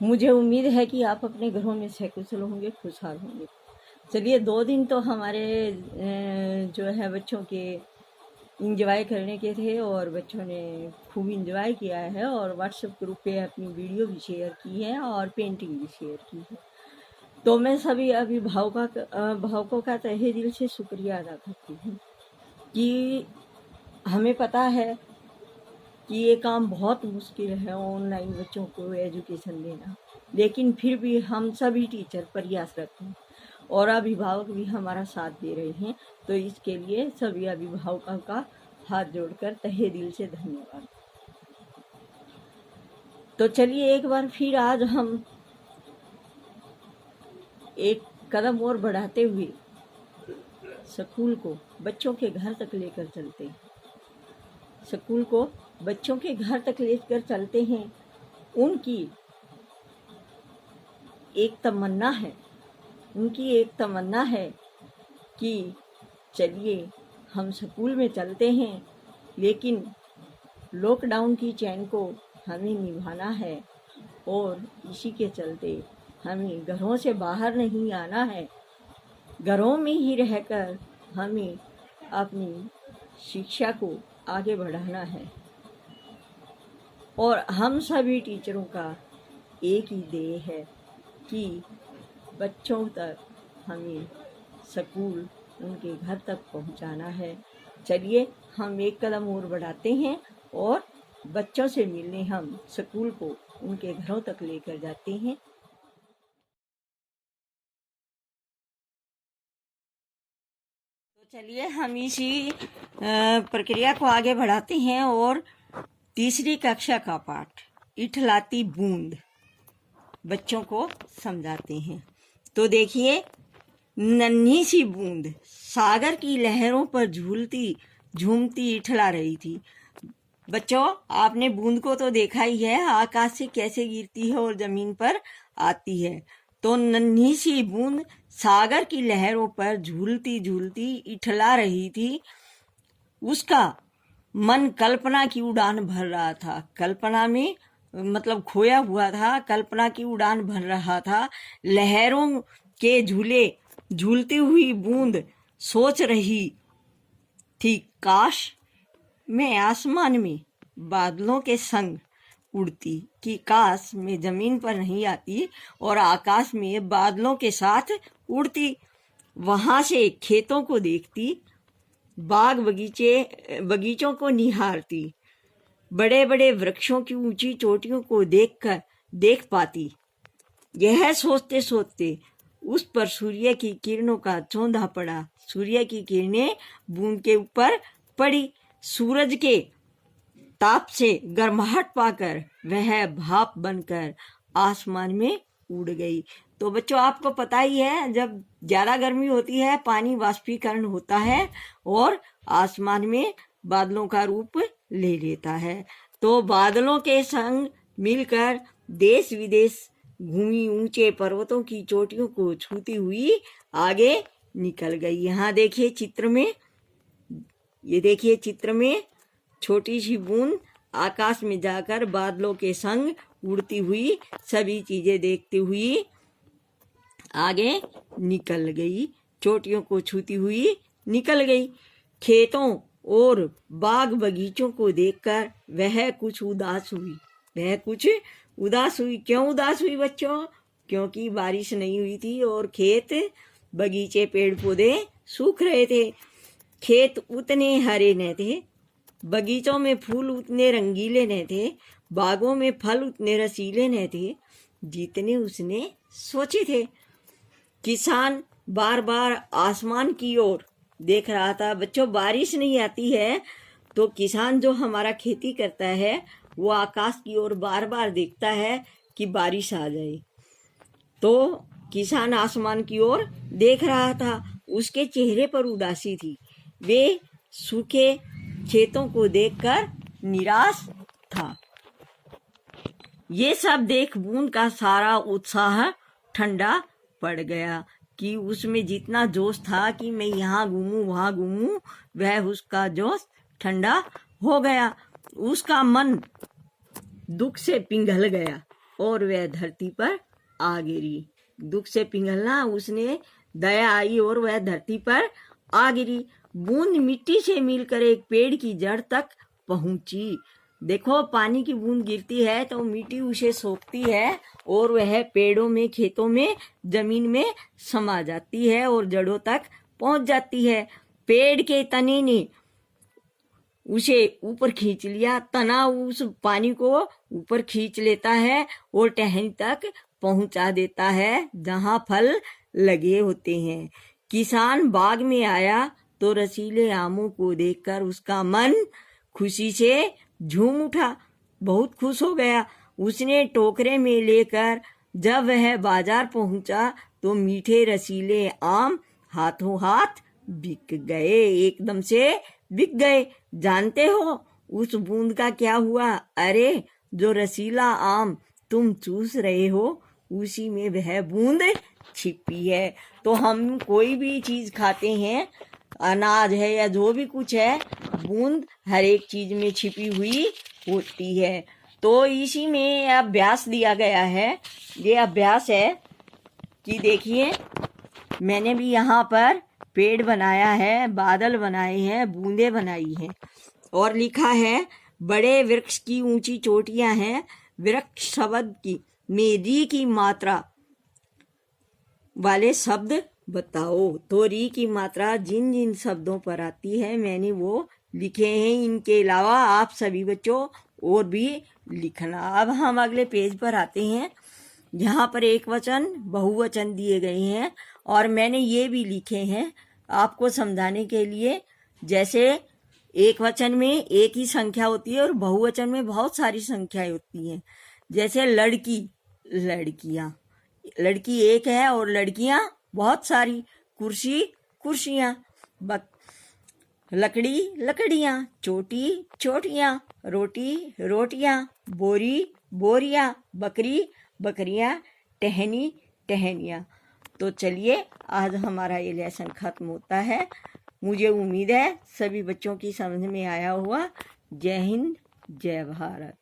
मुझे उम्मीद है कि आप अपने घरों में सकुशल होंगे, खुशहाल होंगे। चलिए 2 दिन तो हमारे जो है बच्चों के इंजॉय करने के थे और बच्चों ने खूब इंजॉय किया है और व्हाट्सएप ग्रुप पे अपनी वीडियो भी शेयर की है और पेंटिंग भी शेयर की है। तो मैं सभी अभिभावकों का तहे दिल से शुक्रिया अदा करती हूँ कि हमें पता है कि ये काम बहुत मुश्किल है, ऑनलाइन बच्चों को एजुकेशन देना, लेकिन फिर भी हम सभी टीचर प्रयासरत हैं और अभिभावक भी हमारा साथ दे रहे हैं। तो इसके लिए सभी अभिभावकों का हाथ जोड़कर तहे दिल से धन्यवाद। तो चलिए एक बार फिर आज हम एक कदम और बढ़ाते हुए स्कूल को बच्चों के घर तक लेकर चलते हैं। स्कूल को बच्चों के घर तक लेकर चलते हैं। उनकी एक तमन्ना है कि चलिए हम स्कूल में चलते हैं, लेकिन लॉकडाउन की चैन को हमें निभाना है और इसी के चलते हमें घरों से बाहर नहीं आना है। घरों में ही रहकर हमें अपनी शिक्षा को आगे बढ़ाना है और हम सभी टीचरों का एक ही ध्येय है कि बच्चों तक हमें स्कूल उनके घर तक पहुंचाना है। चलिए हम एक कदम और बढ़ाते हैं और बच्चों से मिलने हम स्कूल को उनके घरों तक लेकर जाते हैं। तो चलिए हम इसी प्रक्रिया को आगे बढ़ाते हैं और तीसरी कक्षा का पाठ इठलाती बूंद बच्चों को समझाते हैं। तो देखिए, नन्ही सी बूंद सागर की लहरों पर झूमती इठला रही थी। बच्चों, आपने बूंद को तो देखा ही है, आकाश से कैसे गिरती है और जमीन पर आती है। तो नन्ही सी बूंद सागर की लहरों पर झूलती इठला रही थी। उसका मन कल्पना की उड़ान भर रहा था। कल्पना में मतलब खोया हुआ था, कल्पना की उड़ान भर रहा था। लहरों के झूलती हुई बूंद सोच रही थी, काश मैं आसमान में बादलों के संग उड़ती, कि काश मैं जमीन पर नहीं आती और आकाश में बादलों के साथ उड़ती। वहां से खेतों को देखती, बाग बगीचों को निहारती, बड़े बड़े वृक्षों की ऊंची चोटियों को देख पाती। यह सोचते सोचते उस पर सूर्य की किरणों का चौंधा पड़ा। सूर्य की किरणें बूंद के ऊपर पड़ी। सूरज के ताप से गर्माहट पाकर वह भाप बनकर आसमान में उड़ गई। तो बच्चों, आपको पता ही है, जब ज्यादा गर्मी होती है पानी वाष्पीकरण होता है और आसमान में बादलों का रूप ले लेता है। तो बादलों के संग मिलकर देश विदेश घूमी, ऊंचे पर्वतों की चोटियों को छूती हुई आगे निकल गई। यहाँ देखिए चित्र में छोटी सी बूंद आकाश में जाकर बादलों के संग उड़ती हुई सभी चीजें देखती हुई आगे निकल गई, चोटियों को छूती हुई निकल गई। खेतों और बाग बगीचों को देखकर वह कुछ उदास हुई। क्यों उदास हुई बच्चों? क्योंकि बारिश नहीं हुई थी और खेत बगीचे पेड़ पौधे सूख रहे थे। खेत उतने हरे न थे, बगीचों में फूल उतने रंगीले न थे, बागों में फल उतने रसीले न थे जितने उसने सोचे थे। किसान बार बार आसमान की ओर देख रहा था। बच्चों, बारिश नहीं आती है तो किसान जो हमारा खेती करता है वो आकाश की ओर बार बार देखता है कि बारिश आ जाए। तो किसान आसमान की ओर देख रहा था, उसके चेहरे पर उदासी थी। वे सूखे खेतों को देखकर निराश था। ये सब देख बूंद का सारा उत्साह ठंडा पड़ गया कि उसमें जितना जोश था कि मैं यहाँ घूमूं वहाँ घूमूं, वह उसका जोश ठंडा हो गया। उसका मन दुख से पिघल गया और वह धरती पर आ गिरी। दुख से पिघलना, उसने दया आई और वह धरती पर आ गिरी। बूंद मिट्टी से मिलकर एक पेड़ की जड़ तक पहुंची। देखो, पानी की बूंद गिरती है तो मिट्टी उसे सोखती है और वह पेड़ों में, खेतों में, जमीन में समा जाती है और जड़ों तक पहुंच जाती है। पेड़ के तने ने उसे ऊपर खींच लिया, तना उस पानी को ऊपर खींच लेता है और टहनी तक पहुंचा देता है जहां फल लगे होते हैं। किसान बाग में आया तो रसीले आमों को देखकर उसका मन खुशी से झूम उठा, बहुत खुश हो गया। उसने टोकरे में लेकर जब वह बाजार पहुंचा तो मीठे रसीले आम हाथों हाथ बिक गए, एकदम से बिक गए। जानते हो उस बूंद का क्या हुआ? अरे, जो रसीला आम तुम चूस रहे हो उसी में वह बूंद छिपी है। तो हम कोई भी चीज खाते हैं, अनाज है या जो भी कुछ है, बूंद हर एक चीज में छिपी हुई होती है। तो इसी में अभ्यास दिया गया है। ये अभ्यास है कि देखिए, मैंने भी यहाँ पर पेड़ बनाया है, बादल बनाए हैं, बूंदे बनाई हैं और लिखा है, बड़े वृक्ष की ऊंची चोटियां हैं, वृक्ष शब्द की में री की मात्रा वाले शब्द बताओ। तो री की मात्रा जिन जिन शब्दों पर आती है मैंने वो लिखे हैं। इनके अलावा आप सभी बच्चों और भी लिखना। अब हम अगले पेज पर आते हैं। यहाँ पर एक वचन, बहुवचन दिए गए हैं और मैंने ये भी लिखे हैं आपको समझाने के लिए। जैसे एक वचन में एक ही संख्या होती है और बहुवचन में बहुत सारी संख्याएं होती हैं। जैसे लड़की, लड़कियां, लड़की एक है और लड़कियां बहुत सारी। कुर्सी, कुर्सियां। लकड़ी, लकड़ियां। चोटी, चोटियां। रोटी, रोटियां। बोरी, बोरियां। बकरी, बकरियां। टहनी, टहनियां। तो चलिए, आज हमारा ये लेसन खत्म होता है। मुझे उम्मीद है सभी बच्चों की समझ में आया हुआ। जय हिंद, जय भारत।